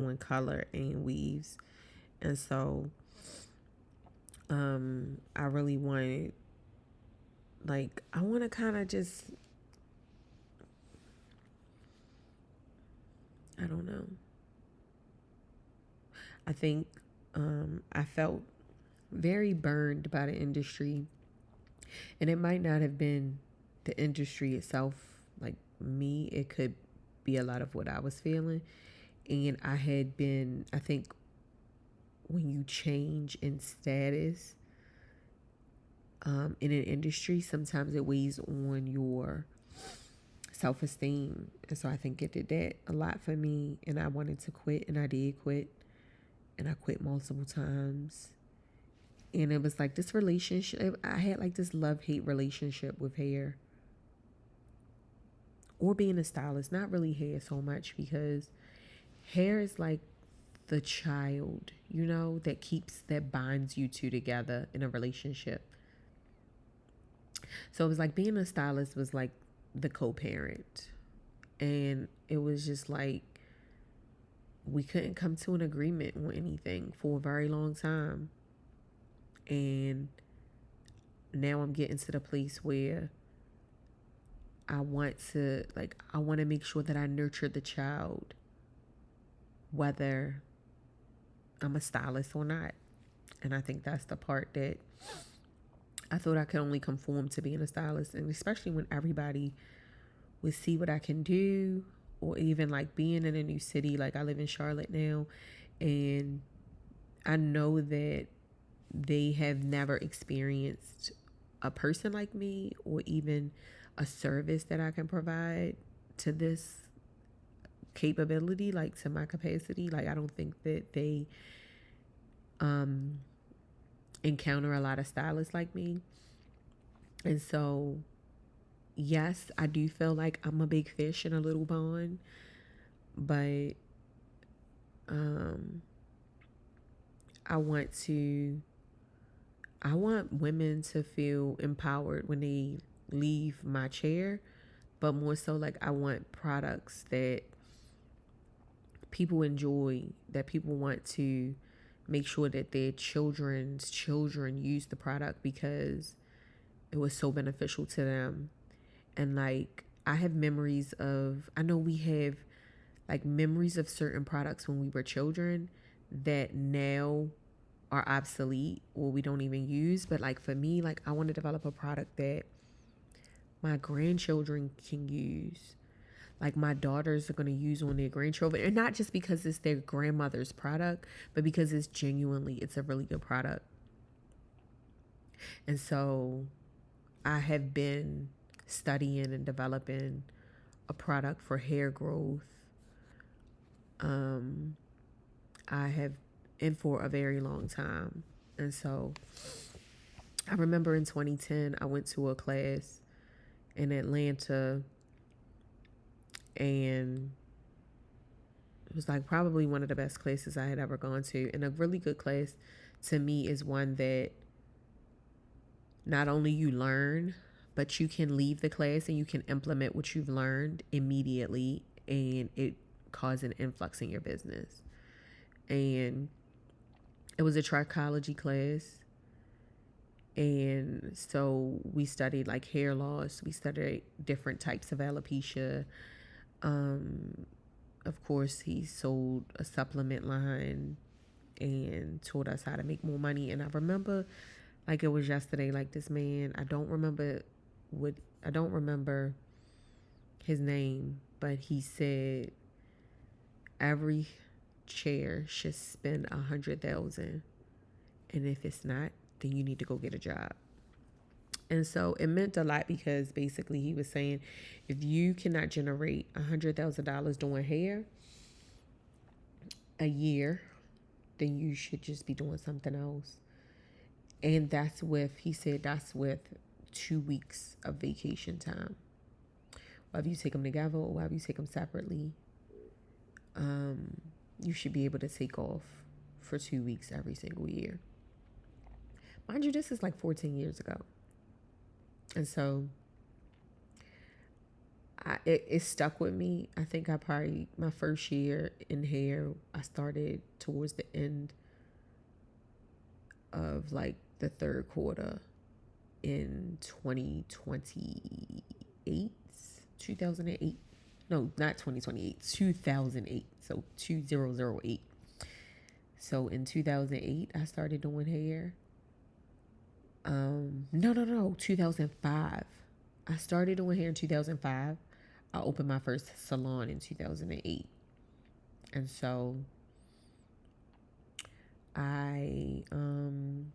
doing color and weaves. And so I really wanted, like, I want to kind of just, I don't know. I think I felt very burned by the industry, and it might not have been the industry itself, like me. It could be a lot of what I was feeling. And I had been, I think when you change in status in an industry, sometimes it weighs on your self esteem. And so I think it did that a lot for me. And I wanted to quit, and I did quit. And I quit multiple times. And it was like this relationship. I had like this love hate relationship with hair or being a stylist. Not really hair so much, because hair is like the child, that binds you two together in a relationship. So it was like being a stylist was like the co-parent. And it was just like we couldn't come to an agreement on anything for a very long time. And now I'm getting to the place where I want to make sure that I nurture the child, whether I'm a stylist or not. And I think that's the part that I thought I could only conform to being a stylist. And especially when everybody would see what I can do, or even like being in a new city. Like I live in Charlotte now, and I know that they have never experienced a person like me, or even a service that I can provide to this capability, like to my capacity. Like I don't think that they encounter a lot of stylists like me. And so, yes, I do feel like I'm a big fish in a little pond, but um, I want to, I want women to feel empowered when they leave my chair, but more so like I want products that people enjoy, that people want to make sure that their children's children use the product because it was so beneficial to them. And like I have memories of, I know we have like memories of certain products when we were children that now are obsolete or we don't even use. But like for me, like I want to develop a product that my grandchildren can use, like my daughters are going to use on their grandchildren, and not just because it's their grandmother's product, but because it's a really good product. And so I have been studying and developing a product for hair growth. um I have, and for a very long time. And so I remember in 2010 I went to a class in Atlanta, and it was like probably one of the best classes I had ever gone to. And a really good class to me is one that not only you learn, but you can leave the class and you can implement what you've learned immediately, and it cause an influx in your business. And it was a trichology class. And so we studied like hair loss, we studied different types of alopecia. Um, of course, he sold a supplement line and taught us how to make more money. And I remember like it was yesterday, like this man, what I don't remember his name, but he said every chair should spend 100,000, and if it's not, then you need to go get a job. And so it meant a lot because basically he was saying if you cannot generate $100,000 doing hair a year, then you should just be doing something else. And he said, that's with 2 weeks of vacation time. Whether you take them together or whether you take them separately, you should be able to take off for 2 weeks every single year. Mind you, this is like 14 years ago. And so it stuck with me. I think I probably, my first year in hair, I started towards the end of like the third quarter in 2028, 2008. No, not 2028, 2008. So 2008. So in 2008, I started doing hair. No, 2005. I started doing hair in 2005. I opened my first salon in 2008. And so I, in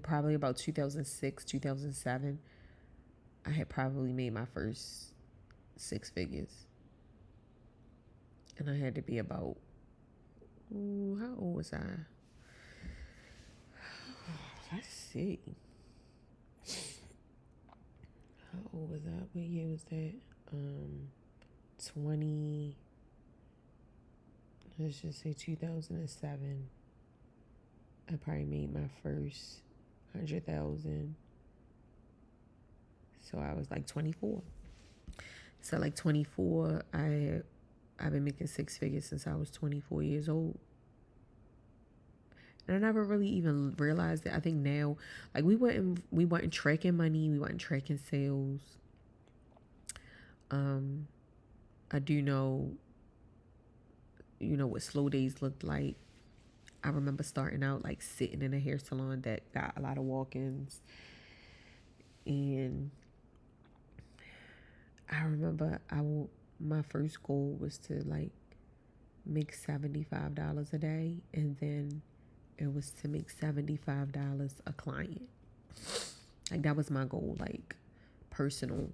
probably about 2006, 2007, I had probably made my first six figures. And I had to be about, ooh, how old was I? Let's see. How old was I? What year was that? 20, let's just say 2007. I probably made my first 100,000. So I was like 24. So like 24, I've been making six figures since I was 24 years old. And I never really even realized it. I think now, like we weren't tracking money, we weren't tracking sales. I do know, what slow days looked like. I remember starting out like sitting in a hair salon that got a lot of walk-ins, and I remember my first goal was to like make $75 a day, and then it was to make $75 a client. Like that was my goal, like personal.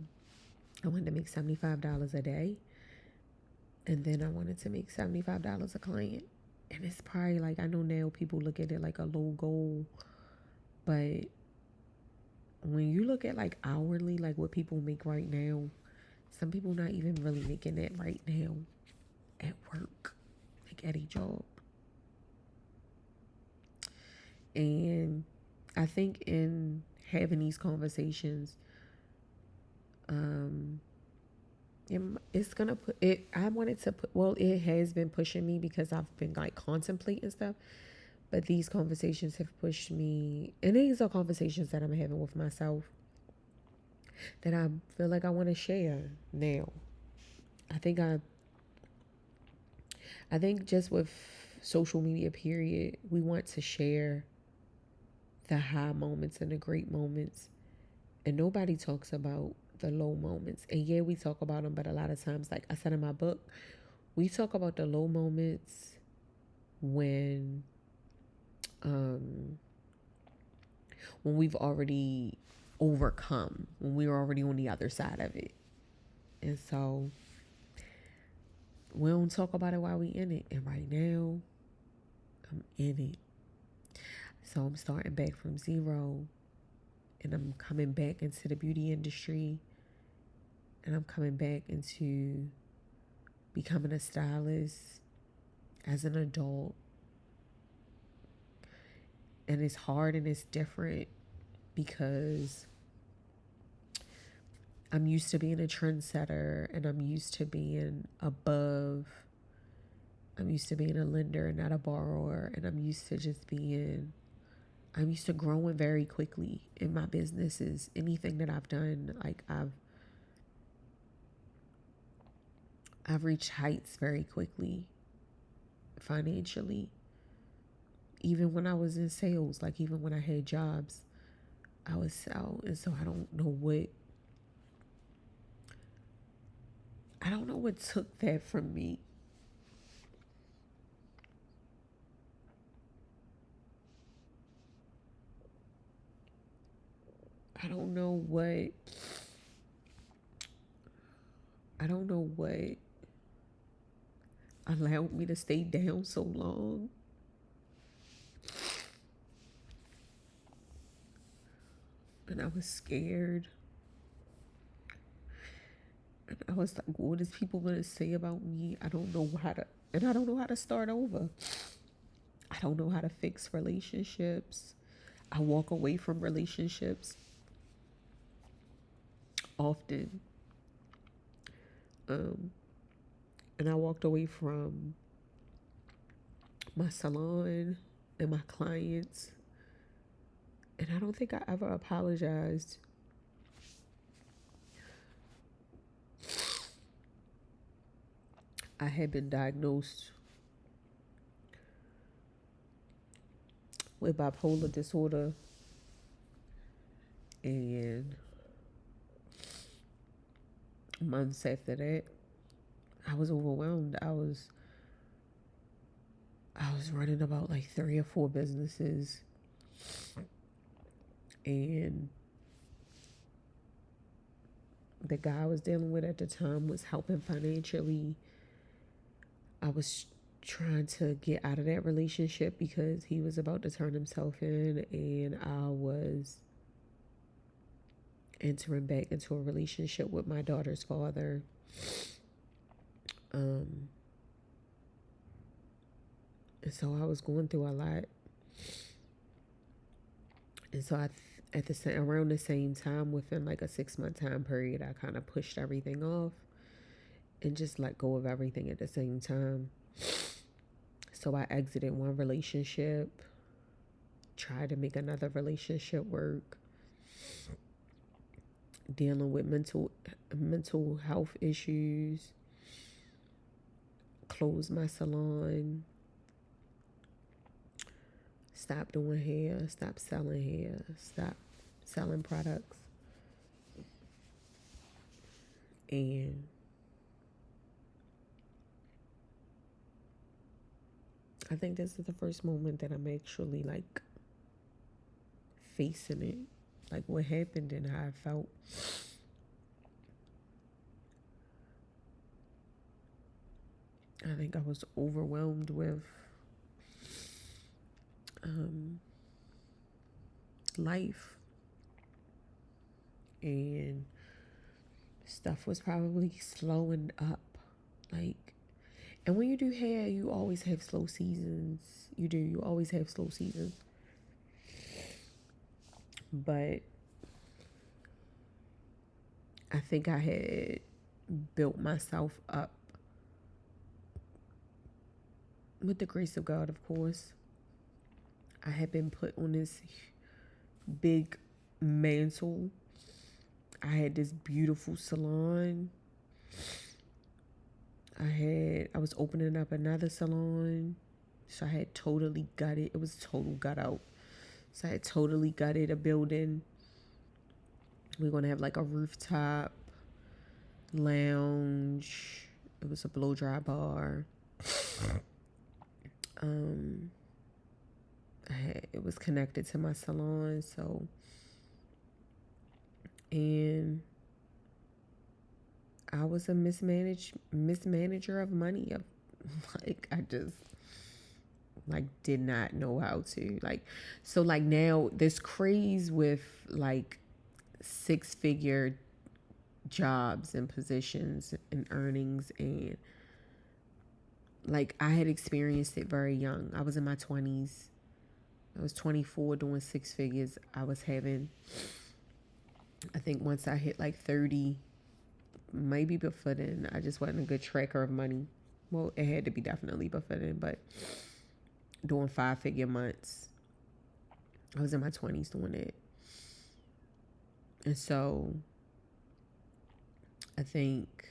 I wanted to make $75 a day, and then I wanted to make $75 a client. And it's probably like, I know now people look at it like a low goal, but when you look at like hourly, like what people make right now, some people not even really making that right now at work, like at a job. And I think in having these conversations, it's gonna put it. I wanted to put. Well, it has been pushing me because I've been like contemplating stuff. But these conversations have pushed me, and these are conversations that I'm having with myself that I feel like I want to share now. I think I think just with social media, period, we want to share the high moments and the great moments, and nobody talks about the low moments. And yeah, we talk about them, but a lot of times, like I said in my book, we talk about the low moments when we've already overcome, when we were already on the other side of it. And so we don't talk about it while we in it. And right now, I'm in it. So I'm starting back from zero, and I'm coming back into the beauty industry, and I'm coming back into becoming a stylist as an adult. And it's hard and it's different because I'm used to being a trendsetter, and I'm used to being above. I'm used to being a lender and not a borrower. And I'm used to growing very quickly in my businesses. Anything that I've done, like I've reached heights very quickly financially. Even when I was in sales, like even when I had jobs, I would sell. And so I don't know what took that from me. I don't know what allowed me to stay down so long. And I was scared. And I was like, what is people gonna say about me? I don't know how to start over. I don't know how to fix relationships. I walk away from relationships often Um, and I walked away from my salon and my clients. And I don't think I ever apologized. I had been diagnosed with bipolar disorder, and months after that, I was overwhelmed. I was running about like 3 or 4 businesses, and the guy I was dealing with at the time was helping financially. I was trying to get out of that relationship because he was about to turn himself in, and I was entering back into a relationship with my daughter's father. Um, and so I was going through a lot. And so at around the same time, within like a 6 month time period, I kind of pushed everything off and just let go of everything at the same time. So I exited one relationship, tried to make another relationship work, dealing with mental health issues, closed my salon, stopped doing hair, stopped selling products. And I think this is the first moment that I'm actually like facing it, like what happened and how I felt. I think I was overwhelmed with um, life, and stuff was probably slowing up. Like, and when you do hair, you always have slow seasons. You always have slow seasons. But I think I had built myself up with the grace of God, of course. I had been put on this big mantle. I had this beautiful salon. I was opening up another salon. So I had totally gutted. It was total gut out. So I had totally gutted a building. We are gonna have like a rooftop lounge. It was a blow dry bar. It was connected to my salon, so, and I was a mismanager of money. Of like, I just like did not know how to, like, so like now this craze with like 6 figure jobs and positions and earnings, and like I had experienced it very young. I was in my 20s. I was 24 doing 6 figures. I think once I hit like 30, maybe before then, I just wasn't a good tracker of money. Well, it had to be definitely before then, but doing 5 figure months, I was in my 20s doing it. And so I think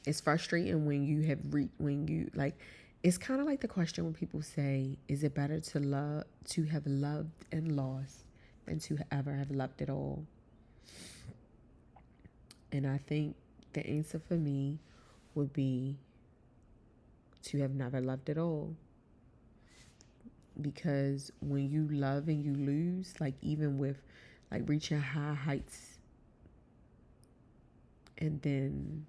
it's frustrating when you have when you like, it's kind of like the question when people say, is it better to have loved and lost than to ever have loved at all? And I think the answer for me would be to have never loved at all. Because when you love and you lose, like even with like reaching high heights and then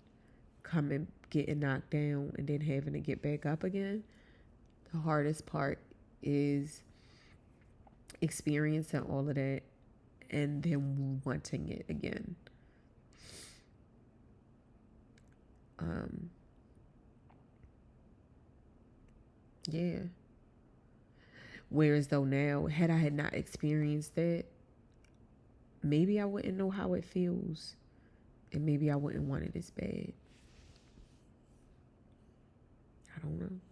coming, getting knocked down and then having to get back up again, the hardest part is experiencing all of that and then wanting it again. Yeah. Whereas though now, had I had not experienced that, maybe I wouldn't know how it feels, and maybe I wouldn't want it as bad. don't know.